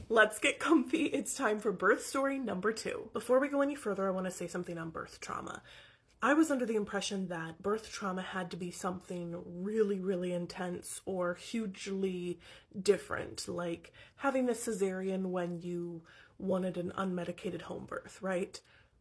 Let's get comfy. It's time for birth story number 2. Before we go any further, I want to say something on birth trauma. I was under the impression that birth trauma had to be something really, really intense or hugely different, like having a cesarean when you wanted an unmedicated home birth, right?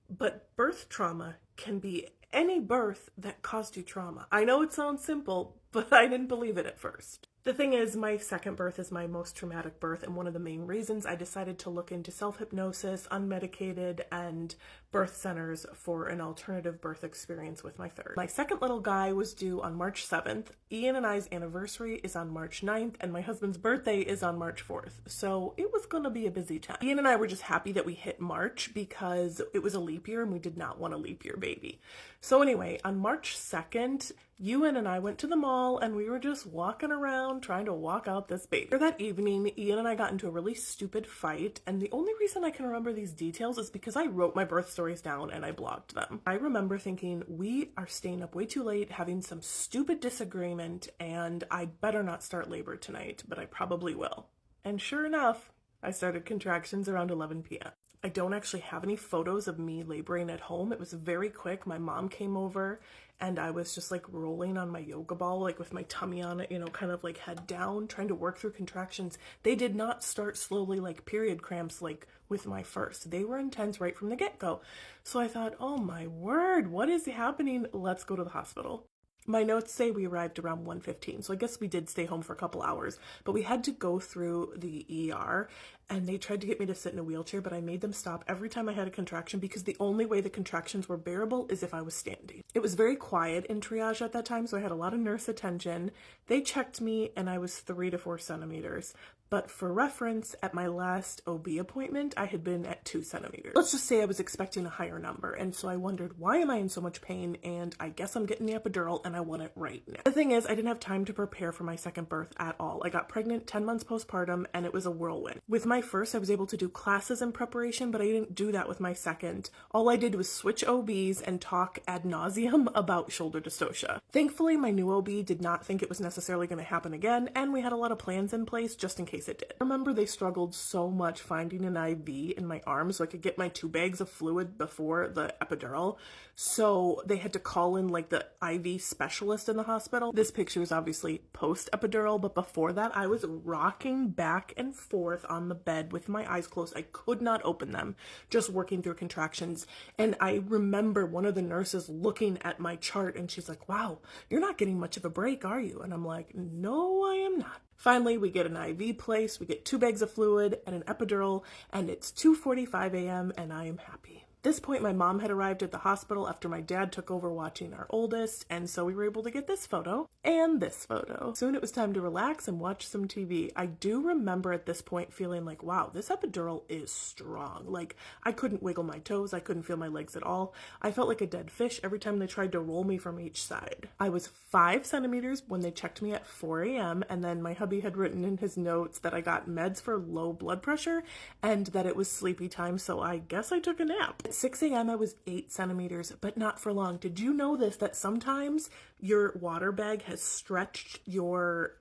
But birth trauma can be any birth that caused you trauma. I know it sounds simple, but I didn't believe it at first. The thing is, my second birth is my most traumatic birth, and one of the main reasons I decided to look into self-hypnosis, unmedicated, and birth centers for an alternative birth experience with my third. My second little guy was due on March 7th. Ian and I's anniversary is on March 9th, and my husband's birthday is on March 4th. So it was gonna be a busy time. Ian and I were just happy that we hit March because it was a leap year and we did not want a leap year baby. So anyway, on March 2nd, Ewan and I went to the mall and we were just walking around trying to walk out this baby. That evening, Ian and I got into a really stupid fight, and the only reason I can remember these details is because I wrote my birth stories down and I blogged them. I remember thinking, we are staying up way too late, having some stupid disagreement, and I better not start labor tonight, but I probably will. And sure enough, I started contractions around 11 p.m. I don't actually have any photos of me laboring at home. It was very quick. My mom came over and I was just like rolling on my yoga ball, like with my tummy on it, you know, kind of like head down, trying to work through contractions. They did not start slowly like period cramps like with my first. They were intense right from the get-go. So I thought, oh my word, what is happening? Let's go to the hospital. My notes say we arrived around 1:15, so I guess we did stay home for a couple hours, but we had to go through the ER, and they tried to get me to sit in a wheelchair, but I made them stop every time I had a contraction because the only way the contractions were bearable is if I was standing. It was very quiet in triage at that time, so I had a lot of nurse attention. They checked me, and I was 3 to 4 centimeters. But for reference, at my last OB appointment, I had been at 2 centimeters. Let's just say I was expecting a higher number, and so I wondered, why am I in so much pain? And I guess I'm getting the epidural, and I want it right now. The thing is, I didn't have time to prepare for my second birth at all. I got pregnant 10 months postpartum, and it was a whirlwind. With my first, I was able to do classes in preparation, but I didn't do that with my second. All I did was switch OBs and talk ad nauseum about shoulder dystocia. Thankfully, my new OB did not think it was necessarily going to happen again, and we had a lot of plans in place just in case it did. I remember they struggled so much finding an IV in my arm so I could get my 2 bags of fluid before the epidural. So they had to call in like the IV specialist in the hospital. This picture is obviously post-epidural, but before that I was rocking back and forth on the bed with my eyes closed. I could not open them, just working through contractions. And I remember one of the nurses looking at my chart and she's like, wow, you're not getting much of a break, are you? And I'm like, no, I am not. Finally, we get an IV placed, we get 2 bags of fluid and an epidural, and it's 2:45 a.m. and I am happy. At this point, my mom had arrived at the hospital after my dad took over watching our oldest, and so we were able to get this photo and this photo. Soon it was time to relax and watch some TV. I do remember at this point feeling like, wow, this epidural is strong. Like, I couldn't wiggle my toes, I couldn't feel my legs at all. I felt like a dead fish every time they tried to roll me from each side. I was 5 centimeters when they checked me at 4 a.m., and then my hubby had written in his notes that I got meds for low blood pressure and that it was sleepy time, so I guess I took a nap. At 6 a.m. I was 8 centimeters, but not for long. Did you know this, that sometimes your water bag has stretched your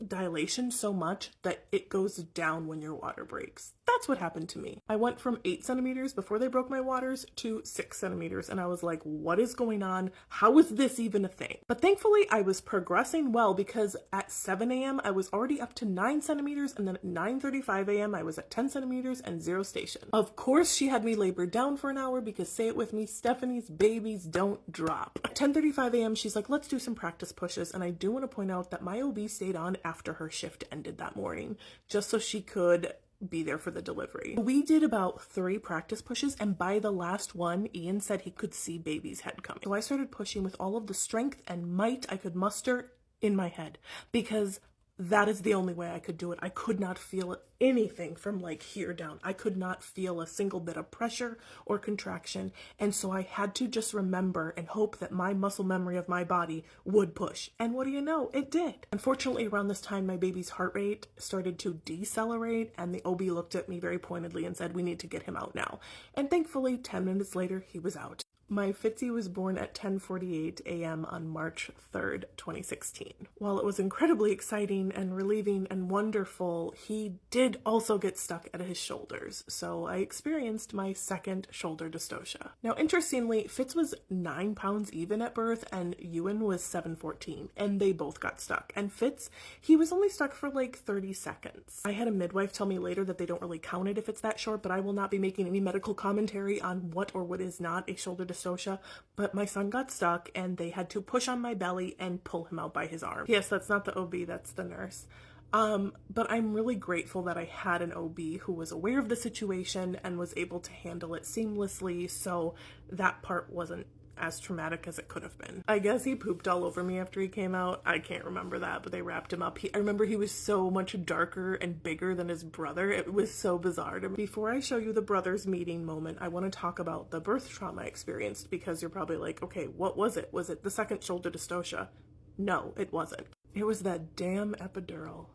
dilation so much that it goes down when your water breaks? That's what happened to me. I went from 8 centimeters before they broke my waters to 6 centimeters, and I was like, what is going on? How is this even a thing? But thankfully, I was progressing well because at 7 a.m. I was already up to 9 centimeters, and then at 9:35 a.m. I was at 10 centimeters and 0 station. Of course, she had me labored down for an hour because, say it with me, Stephanie's babies don't drop. At 10:35 a.m. she's like, let's do some practice pushes, and I do want to point out that my OB stayed on after her shift ended that morning, just so she could be there for the delivery. We did about 3 practice pushes, and by the last one, Ian said he could see baby's head coming. So I started pushing with all of the strength and might I could muster in my head, because that is the only way I could do it. I could not feel anything from like here down. I could not feel a single bit of pressure or contraction. And so I had to just remember and hope that my muscle memory of my body would push. And what do you know? It did. Unfortunately, around this time, my baby's heart rate started to decelerate, and the OB looked at me very pointedly and said, we need to get him out now. And thankfully, 10 minutes later, he was out. My Fitzy was born at 10:48 a.m. on March 3rd, 2016. While it was incredibly exciting and relieving and wonderful, he did also get stuck at his shoulders, so I experienced my second shoulder dystocia. Now, interestingly, Fitz was 9 pounds even at birth and Ewan was 7'14", and they both got stuck. And Fitz, he was only stuck for like 30 seconds. I had a midwife tell me later that they don't really count it if it's that short, but I will not be making any medical commentary on what or what is not a shoulder dystocia. But my son got stuck and they had to push on my belly and pull him out by his arm. Yes, that's not the OB, that's the nurse. But I'm really grateful that I had an OB who was aware of the situation and was able to handle it seamlessly, so that part wasn't as traumatic as it could have been. I guess he pooped all over me after he came out. I can't remember that, but they wrapped him up. I remember he was so much darker and bigger than his brother. It was so bizarre to me. Before I show you the brothers meeting moment, I want to talk about the birth trauma I experienced, because you're probably like, okay, what was it? Was it the second shoulder dystocia? No, it wasn't. It was that damn epidural.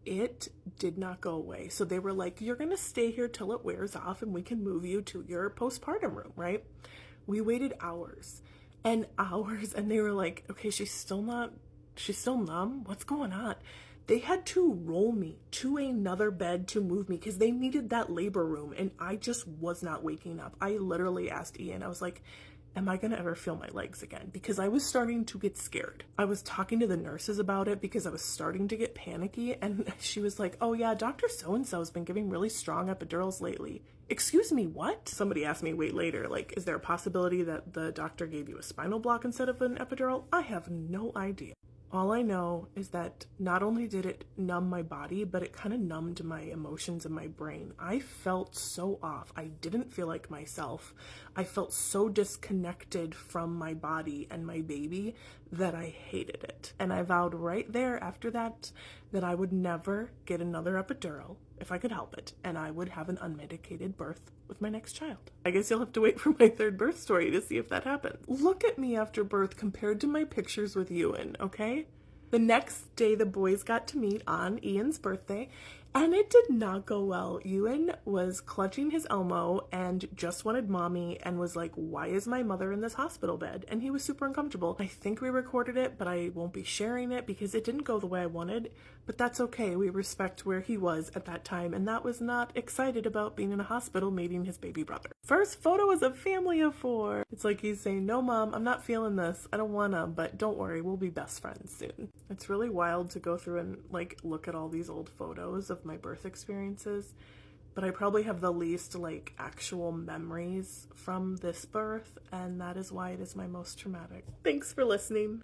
It did not go away. So they were like, you're going to stay here till it wears off and we can move you to your postpartum room, right? We waited hours and hours and they were like, okay, she's still numb. What's going on? They had to roll me to another bed to move me because they needed that labor room and I just was not waking up. I literally asked Ian, I was like, am I going to ever feel my legs again? Because I was starting to get scared. I was talking to the nurses about it because I was starting to get panicky. And she was like, oh yeah, Dr. So-and-so has been giving really strong epidurals lately. Excuse me, what? Somebody asked me way later, like, is there a possibility that the doctor gave you a spinal block instead of an epidural? I have no idea. All I know is that not only did it numb my body, but it kind of numbed my emotions and my brain. I felt so off. I didn't feel like myself. I felt so disconnected from my body and my baby that I hated it. And I vowed right there after that I would never get another epidural if I could help it, and I would have an unmedicated birth with my next child. I guess you'll have to wait for my third birth story to see if that happens. Look at me after birth compared to my pictures with Ewan, okay? The next day, the boys got to meet on Ian's birthday, and it did not go well. Ewan was clutching his Elmo and just wanted mommy and was like, why is my mother in this hospital bed? And he was super uncomfortable. I think we recorded it, but I won't be sharing it because it didn't go the way I wanted, but that's okay. We respect where he was at that time, and that was not excited about being in a hospital meeting his baby brother. First photo is a family of 4. It's like he's saying, no mom, I'm not feeling this. I don't wanna, but don't worry, we'll be best friends soon. It's really wild to go through and like look at all these old photos of my birth experiences, but I probably have the least like actual memories from this birth, and that is why it is my most traumatic. Thanks for listening.